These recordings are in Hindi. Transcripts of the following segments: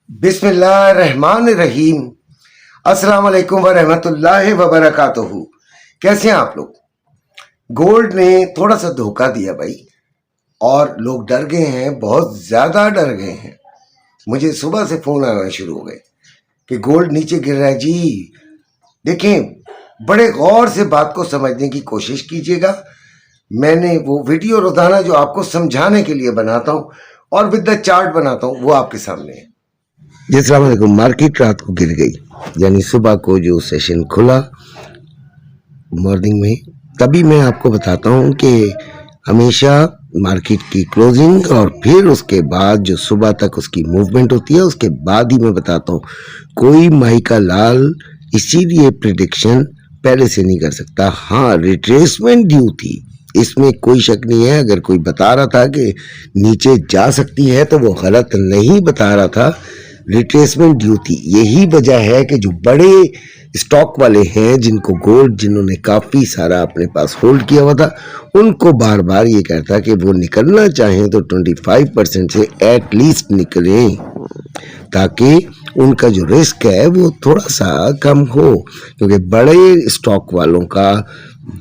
बिस्मिल्लाहिर्रहमानिर्रहीम। अस्सलाम वालेकुम व रहमतुल्लाहि व बरकातुहू। कैसे हैं आप लोग? गोल्ड ने थोड़ा सा धोखा दिया भाई, और लोग डर गए हैं, बहुत ज़्यादा डर गए हैं। मुझे सुबह से फ़ोन आना शुरू हो गए कि गोल्ड नीचे गिर रहा है जी। देखें, बड़े गौर से बात को समझने की कोशिश कीजिएगा। मैंने वो वीडियो रोज़ाना जो आपको समझाने के लिए बनाता हूँ और विद द चार्ट बनाता हूँ, वो आपके सामने है। जिस मार्केट रात को गिर गई, यानी सुबह को जो सेशन खुला मॉर्निंग में, तभी मैं आपको बताता हूँ कि हमेशा मार्केट की क्लोजिंग और फिर उसके बाद जो सुबह तक उसकी मूवमेंट होती है, उसके बाद ही मैं बताता हूँ। कोई माई का लाल इसीलिए प्रिडिक्शन पहले से नहीं कर सकता। हाँ, रिट्रेसमेंट ड्यू थी, इसमें कोई शक नहीं है। अगर कोई बता रहा था कि नीचे जा सकती है तो वो गलत नहीं बता रहा था, रिट्रेसमेंट ड्यू थी। यही वजह है कि जो बड़े स्टॉक वाले हैं, जिनको गोल्ड जिन्होंने काफ़ी सारा अपने पास होल्ड किया हुआ था, उनको बार बार ये कहता कि वो निकलना चाहें तो 25% से एटलीस्ट निकलें, ताकि उनका जो रिस्क है वो थोड़ा सा कम हो। क्योंकि बड़े स्टॉक वालों का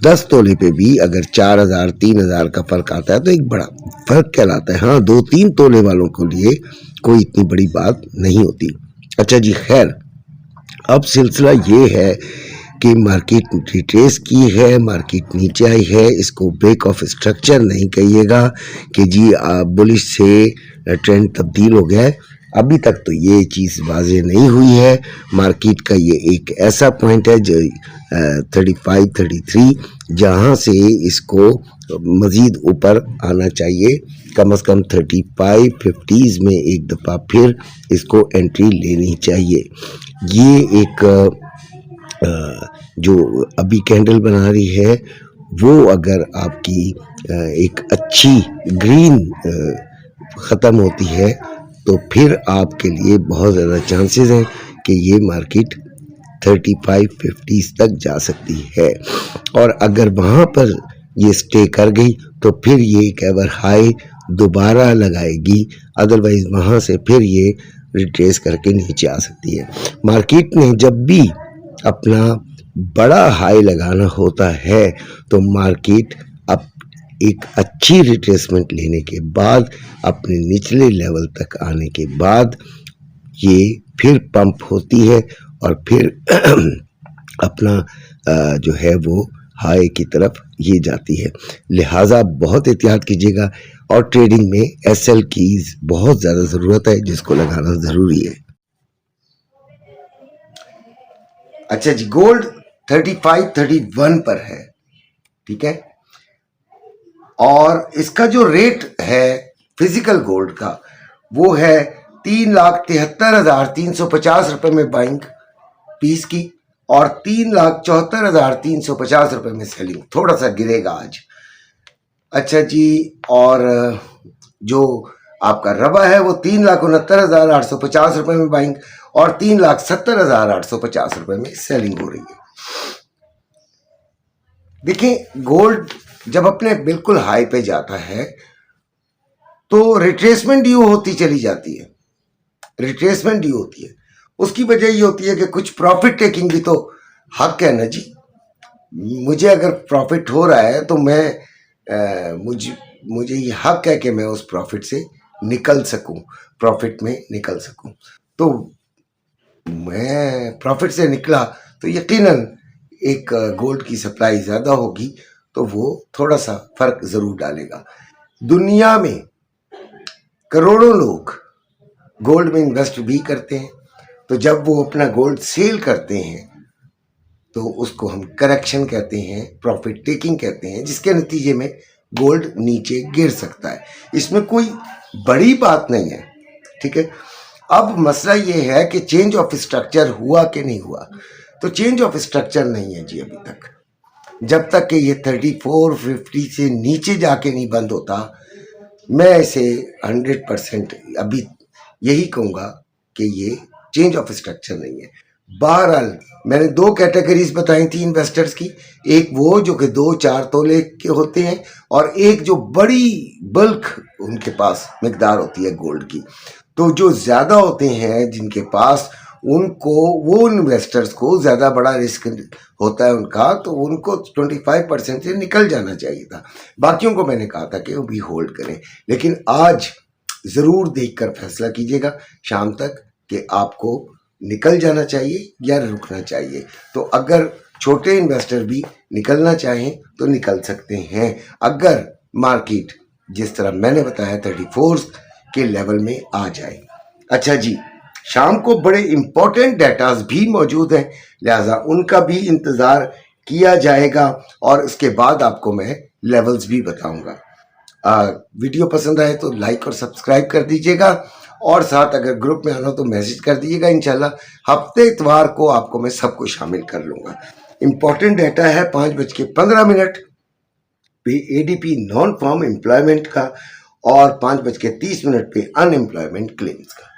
10 तोले पे भी अगर 4,000 3,000 का फ़र्क आता है तो एक बड़ा फ़र्क कहलाता है। हाँ, 2-3 तोले वालों के लिए कोई इतनी बड़ी बात नहीं होती। अच्छा जी, खैर, अब सिलसिला ये है कि मार्केट रिट्रेस की है, मार्केट नीचे आई है। इसको ब्रेक ऑफ स्ट्रक्चर नहीं कहिएगा कि जी बुलिश से ट्रेंड तब्दील हो गया है। अभी तक तो ये चीज़ वाज़ेह नहीं हुई है। मार्केट का ये एक ऐसा पॉइंट है जो 35-33, जहाँ से इसको मज़ीद ऊपर आना चाहिए। कम से कम 35-50s में एक दफ़ा फिर इसको एंट्री लेनी चाहिए। ये एक जो अभी कैंडल बना रही है, वो अगर आपकी एक अच्छी ग्रीन ख़त्म होती है तो फिर आपके लिए बहुत ज़्यादा चांसेस हैं कि ये मार्केट 35-50s तक जा सकती है। और अगर वहाँ पर ये स्टे कर गई तो फिर ये एक एवर हाई दोबारा लगाएगी, अदरवाइज़ वहाँ से फिर ये रिट्रेस करके नीचे आ सकती है। मार्केट ने जब भी अपना बड़ा हाई लगाना होता है तो मार्केट अब एक अच्छी रिट्रेसमेंट लेने के बाद, अपने निचले लेवल तक आने के बाद, ये फिर पंप होती है और फिर अपना जो है वो हाई की तरफ ये जाती है। लिहाजा बहुत एहतियात कीजिएगा, और ट्रेडिंग में एसएल कीज बहुत ज़्यादा ज़रूरत है, जिसको लगाना ज़रूरी है। अच्छा जी, गोल्ड 35-31 पर है, ठीक है। और इसका जो रेट है फिजिकल गोल्ड का, वो है 3,73,350 रुपये में बाइंग पीस की, और 3,74,350 रुपये में सेलिंग। थोड़ा सा गिरेगा आज। अच्छा जी, और जो आपका रबा है वो 3,69,850 रुपये में बाइंग और 3,70,850 रुपये में सेलिंग हो रही है। देखिए, गोल्ड जब अपने बिल्कुल हाई पे जाता है तो रिट्रेसमेंट ड्यू होती चली जाती है। रिट्रेसमेंट ड्यू होती है, उसकी वजह ये होती है कि कुछ प्रॉफिट टेकिंग भी तो हक है ना जी। मुझे अगर प्रॉफिट हो रहा है तो मैं मुझे ये हक है कि मैं उस प्रॉफिट से निकल सकूं, प्रॉफिट में निकल सकूं। तो मैं प्रॉफिट से निकला तो यकीनन एक गोल्ड की सप्लाई ज़्यादा होगी, तो वो थोड़ा सा फ़र्क ज़रूर डालेगा। दुनिया में करोड़ों लोग गोल्ड में इन्वेस्ट भी करते हैं, तो जब वो अपना गोल्ड सेल करते हैं तो उसको हम करेक्शन कहते हैं, प्रॉफिट टेकिंग कहते हैं, जिसके नतीजे में गोल्ड नीचे गिर सकता है। इसमें कोई बड़ी बात नहीं है, ठीक है। अब मसला ये है कि चेंज ऑफ स्ट्रक्चर हुआ कि नहीं हुआ। तो चेंज ऑफ स्ट्रक्चर नहीं है जी अभी तक। जब तक कि ये 3450 से नीचे जाके नहीं बंद होता, मैं इसे 100% अभी यही कहूँगा कि ये चेंज ऑफ स्ट्रक्चर नहीं है। बहरहाल, मैंने 2 कैटेगरीज बताई थी इन्वेस्टर्स की। एक वो जो कि 2-4 तोले के होते हैं, और एक जो बड़ी बल्क उनके पास मिकदार होती है गोल्ड की। तो जो ज़्यादा होते हैं जिनके पास, उनको, वो इन्वेस्टर्स को ज़्यादा बड़ा रिस्क होता है उनका, तो उनको 25% से निकल जाना चाहिए था। बाकियों को मैंने कहा था कि वो भी होल्ड करें, लेकिन आज ज़रूर देखकर फैसला कीजिएगा शाम तक कि आपको निकल जाना चाहिए या रुकना चाहिए। तो अगर छोटे इन्वेस्टर भी निकलना चाहें तो निकल सकते हैं, अगर मार्केट जिस तरह मैंने बताया 34 के लेवल में आ जाए। अच्छा जी, शाम को बड़े इंपॉर्टेंट डेटास भी मौजूद हैं, लिहाजा उनका भी इंतज़ार किया जाएगा और उसके बाद आपको मैं लेवल्स भी बताऊंगा। वीडियो पसंद आए तो लाइक और सब्सक्राइब कर दीजिएगा, और साथ अगर ग्रुप में आना हो तो मैसेज कर दीजिएगा। इंशाल्लाह हफ्ते इतवार को आपको मैं सबको शामिल कर लूँगा। इम्पॉर्टेंट डाटा है 5:15 पे एडीपी नॉन फॉर्म एम्प्लॉयमेंट का, और 5:30 पे अनएम्प्लॉयमेंट क्लेम्स का।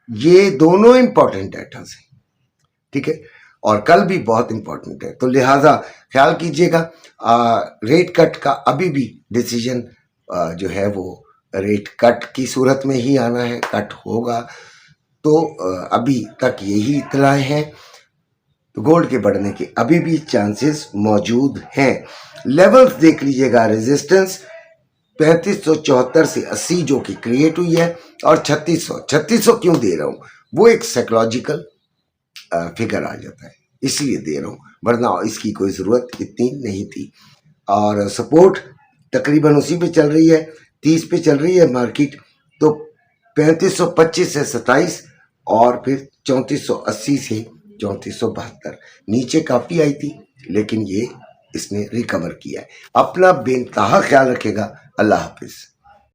ये दोनों इम्पॉर्टेंट डाटा हैं, ठीक है, और कल भी बहुत इम्पॉर्टेंट है, तो लिहाजा ख्याल कीजिएगा। रेट कट का अभी भी डिसीजन जो है वो रेट कट की सूरत में ही आना है, कट होगा। तो अभी तक यही इत्तलाएं हैं, तो गोल्ड के बढ़ने के अभी भी चांसेस मौजूद हैं। लेवल्स देख लीजिएगा, रेजिस्टेंस 3574 से 80 जो कि क्रिएट हुई है, और 3600 क्यों दे रहा हूँ, वो एक साइकोलॉजिकल फिगर आ जाता है इसलिए दे रहा हूँ, वरना इसकी कोई ज़रूरत इतनी नहीं थी। और सपोर्ट तकरीबन उसी पे चल रही है, 30 पे चल रही है मार्केट, तो 3525 से 27, और फिर 3480 से 3472 नीचे काफ़ी आई थी, लेकिन ये इसने रिकवर किया है। अपना बेनतहा ख्याल रखेगा। अल्लाह हाफिज़।